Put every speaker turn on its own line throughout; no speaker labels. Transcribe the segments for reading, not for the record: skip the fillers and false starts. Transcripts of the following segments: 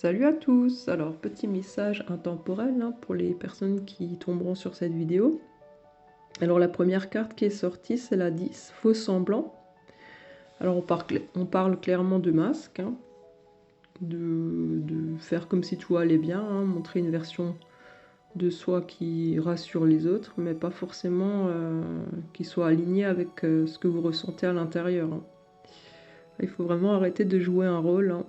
Salut à tous! Alors, petit message intemporel hein, pour les personnes qui tomberont sur cette vidéo. Alors, la première carte qui est sortie, c'est la 10, faux semblant. Alors, on parle clairement de masque, hein, de faire comme si tout allait bien, hein, montrer une version de soi qui rassure les autres, mais pas forcément qui soit alignée avec ce que vous ressentez à l'intérieur. Hein. Il faut vraiment arrêter de jouer un rôle. Hein,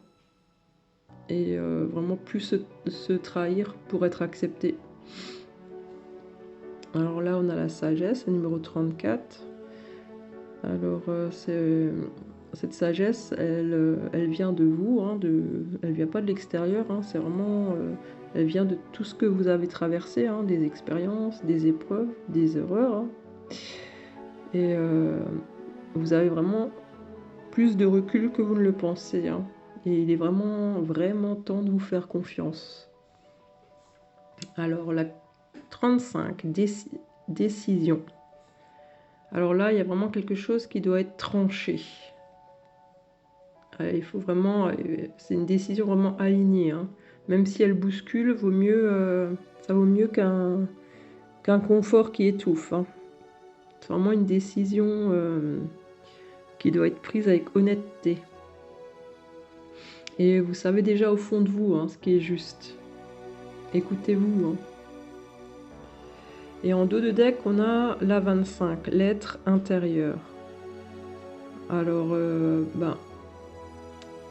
et vraiment plus se trahir pour être accepté. Alors là, on a la sagesse, le numéro 34. Alors, cette sagesse, elle vient de vous, hein, elle vient pas de l'extérieur, hein, c'est vraiment, elle vient de tout ce que vous avez traversé, hein, des expériences, des épreuves, des erreurs. Hein. Et vous avez vraiment plus de recul que vous ne le pensez. Hein. Et il est vraiment, vraiment temps de vous faire confiance. Alors, la 35, décision. Alors là, il y a vraiment quelque chose qui doit être tranché. Il faut vraiment, c'est une décision vraiment alignée. Hein. Même si elle bouscule, ça vaut mieux qu'un confort qui étouffe. Hein. C'est vraiment une décision qui doit être prise avec honnêteté. Et vous savez déjà au fond de vous hein, ce qui est juste. Écoutez-vous. Hein. Et en dos de deck, on a la 25, l'être intérieur. Alors,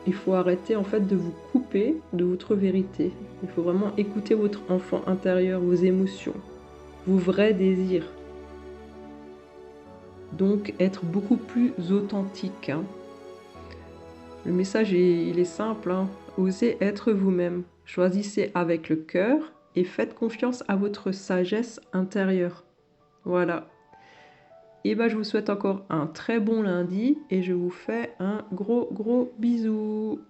il faut arrêter en fait de vous couper de votre vérité. Il faut vraiment écouter votre enfant intérieur, vos émotions, vos vrais désirs. Donc être beaucoup plus authentique. Hein. Le message il est simple. Hein. Osez être vous-même. Choisissez avec le cœur et faites confiance à votre sagesse intérieure. Voilà. Et je vous souhaite encore un très bon lundi et je vous fais un gros bisou.